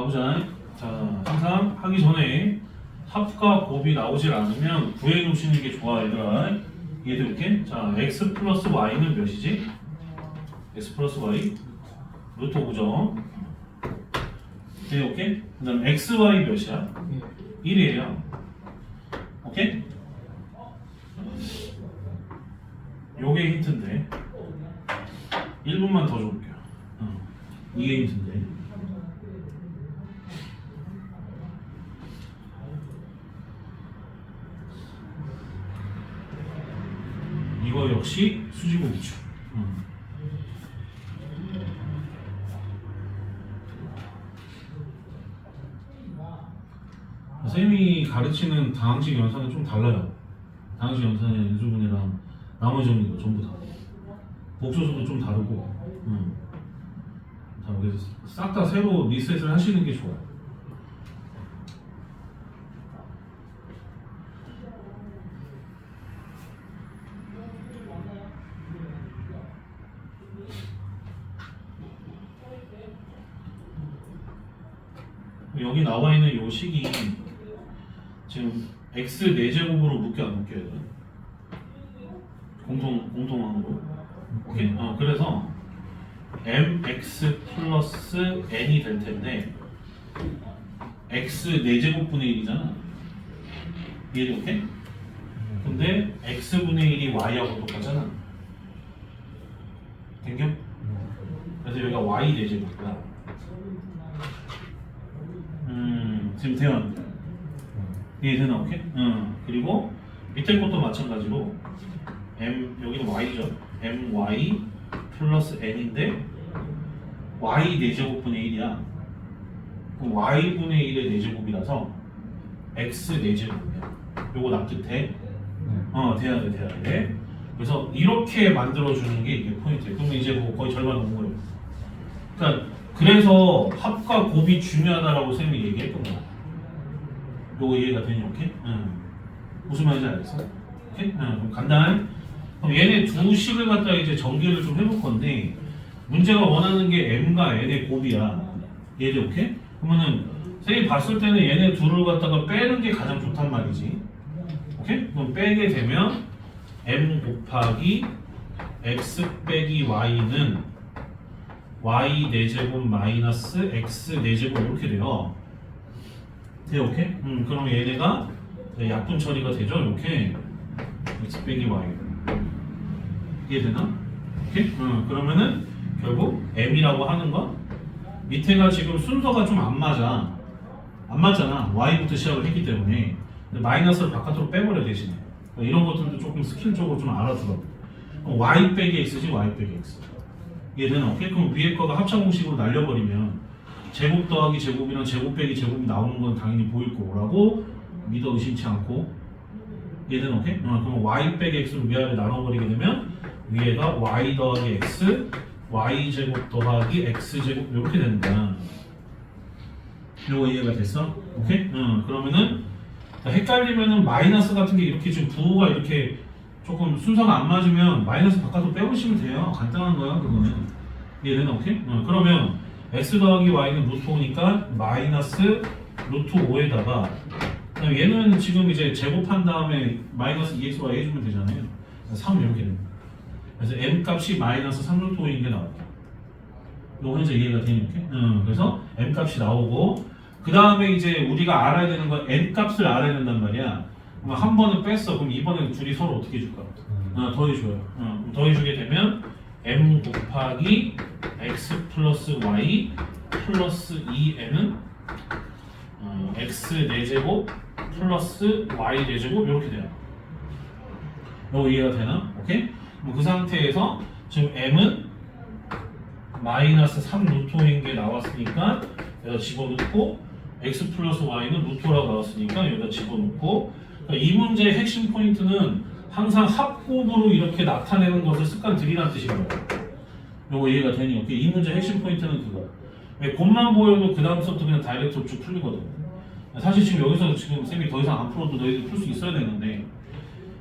가보자. 자, 항상 하기 전에 합과 곱이 나오질 않으면 구해놓으시는 게 좋아, 얘들아. 이해될게? 자, x 플러스 y는 몇이지? x 플러스 y 루트 5죠. 네, 오케이? 그 다음 xy 몇이야? 1이에요. 오케이? 요게 힌트인데 1분만 더 줘볼게요. 이게 힌트인데 이거 역시 수직고 기출. 쌤이 가르치는 다항식 연산은 좀 달라요. 다항식 연산의 인수분해랑 나머지 정리가 전부 다 복소수도 좀 다르고 그래서 싹 다 새로 리셋을 하시는 게 좋아요. 여기 나와 있는 이 식이 지금 x 4제곱으로 묶여 안 묶여야 돼? 공통항으로. 오케이? 그래서 mx 플러스 n이 될 텐데 x 4제곱분의 1이잖아. 이해돼? 오케이? 근데 x분의 1이 y하고 똑같잖아. 된겨? 그래서 여기가 y 4제곱이야. 지금 되었네. 이해되나? 오케이? 그리고 밑에 것도 마찬가지로 여기는 y죠. my 플러스 n인데 y 4제곱분의 1이야. 그럼 y분의 1의 4제곱이라서 x 4제곱이야. 요거 납득돼? 돼야 돼. 그래서 이렇게 만들어주는 게 이게 포인트예요. 그러면 이제 뭐 거의 절반 온 거예요. 그러니까 그래서 합과 곱이 중요하다라고 쌤이 얘기했던 거야. 요거 이해가 되니? 오케이? 무슨 말인지 알겠어? 오케이? 그럼 간단히 그럼 얘네 두 식을 갖다 이제 전개를 좀 해볼 건데 문제가 원하는 게 m과 n의 곱이야. 얘네 오케이? 그러면은 쌤이 봤을 때는 얘네 둘을 갖다가 빼는 게 가장 좋단 말이지. 오케이? 그럼 빼게 되면 m 곱하기 x 빼기 y는 y 4제곱 마이너스 x 4제곱 이렇게 돼요. 네, 오케이? 그럼 얘네가 약분 처리가 되죠? 이렇게 x 빼기 y 이해되나? 오케이? 그러면은 결국 m이라고 하는 건 밑에가 지금 순서가 좀 안 맞잖아. y부터 시작을 했기 때문에 마이너스를 바깥으로 빼버려 대신에 이런 것들도 조금 스킬적으로 좀 알아두라고. y 빼기 x지 y 빼기 x 이해되나? 오케이? 그럼 위에 거가 합차 공식으로 날려버리면 제곱 더하기 제곱이랑 제곱 빼기 제곱이 나오는 건 당연히 보일 거라고 믿어 의심치 않고. 이해되나? 오케이? 그럼 y 빼기 x를 위아래 나눠버리게 되면 위에가 y 더하기 x y 제곱 더하기 x 제곱 이렇게 되는 거야. 이거 이해가 됐어? 오케이? 그러면은 헷갈리면은 마이너스 같은 게 이렇게 지금 부호가 이렇게 조금 순서가 안 맞으면 마이너스 바깥으로 빼보시면 돼요. 간단한 거야 그거는. 이해되나? 오케이? 그러면 x 더하기 y는 루트 5니까 마이너스 루트 5에다가 얘는 지금 이제 제곱한 다음에 마이너스 2xy 해주면 되잖아요. 3 이렇게 됩니다. 그래서 m 값이 마이너스 3 루트 5인 게 나와요. 요거 이제 이해가 되니? 오케이? 그래서 m 값이 나오고 그 다음에 이제 우리가 알아야 되는 건 n 값을 알아야 된단 말이야. 그럼 한 번은 뺐어. 그럼 이번엔 둘이 서로 어떻게 해줄까? 더해줘요. 더해주게 되면 m 곱하기 x 플러스 y 플러스 2n은 x 4제곱 플러스 y 4제곱 이렇게 돼요. 이거 이해가 되나? 오케이? 그 상태에서 지금 m은 마이너스 3 루트 5인 게 나왔으니까 여기다 집어넣고 x 플러스 y는 루트 5라고 나왔으니까 여기다 집어넣고 그러니까 이 문제의 핵심 포인트는 항상 합곱으로 이렇게 나타내는 것을 습관 들이라는 뜻이라고. 요거 이해가 되니? 오케이? 이 문제의 핵심 포인트는 그거야. 왜 곱만 보여도 그 다음부터 그냥 다이렉트로 쭉 풀리거든. 사실 지금 여기서 지금 쌤이 더 이상 안 풀어도 너희들 풀 수 있어야 되는데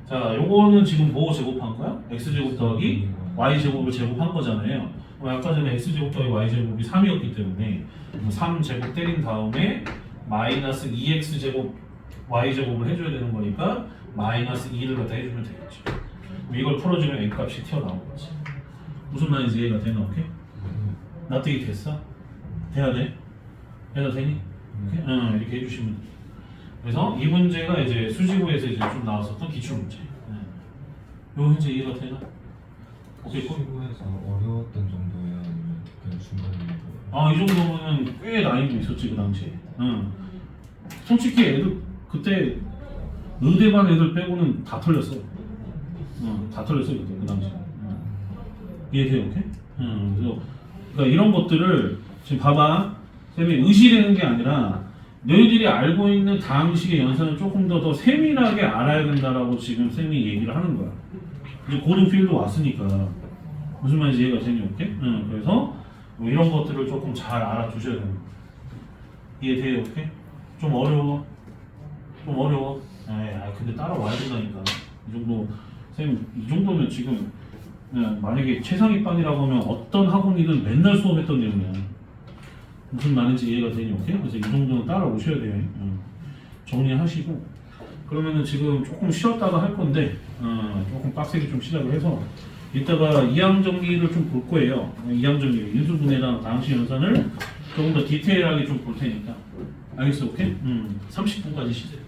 자 요거는 지금 뭐 제곱한 거야? x제곱 더하기 y제곱을 제곱한 거잖아요. 아까 전에 x제곱 더하기 y제곱이 3이었기 때문에 3제곱 때린 다음에 마이너스 2x제곱 y제곱을 해줘야 되는 거니까 마이너스 2를 갖다 해주면 되겠지. 그럼 이걸 풀어주면 n값이 튀어나오겠지. 무슨 말인지 이해가 되나? 오케이? 납득이 됐어? 돼야 돼? 해도 되니? 오케이? 응, 이렇게 해주시면 돼. 그래서 이 문제가 이제 수지고에서 이제 좀 나왔었던 기출문제. 요 현재 이해가 되나? 오케이, 꼭.
시구에서 어려웠던 정도야 아니면 그냥 중간 정도야?
아, 이 정도면 꽤 난이도 있었지 그 당시에. 응. 솔직히 애들 그때 의대반 애들 빼고는 다 털렸어. 응, 다 털렸어 그때 그 당시에. 응. 이해돼요, 오케이? 응. 그래서 그러니까 이런 것들을 지금 봐봐. 쌤이 의시되는 게 아니라 너희들이 알고 있는 다항식의 연산을 조금 더 세밀하게 알아야 된다라고 지금 쌤이 얘기를 하는 거야. 이제 고등 필드 왔으니까 무슨 말인지 이해가 되니, 오케이? 응. 그래서 뭐 이런 것들을 조금 잘 알아두셔야 됩니다. 이해돼요? 오케이? 좀 어려워. 좀 어려워. 에이, 근데 따라와야 된다니까. 이 정도, 선생님, 이 정도면 지금 그냥 만약에 최상위반이라고 하면 어떤 학원이든 맨날 수업했던 내용이야. 무슨 말인지 이해가 되니? 오케이? 그래서 이 정도는 따라오셔야 돼요. 정리하시고. 그러면은 지금 조금 쉬었다가 할 건데, 조금 빡세게 좀 시작을 해서 이따가 이항 정리를 좀 볼 거예요. 이항 정리, 인수분해랑 다항식 연산을 조금 더 디테일하게 좀 볼 테니까. 알겠어, 오케이? 30분까지 쉬세요.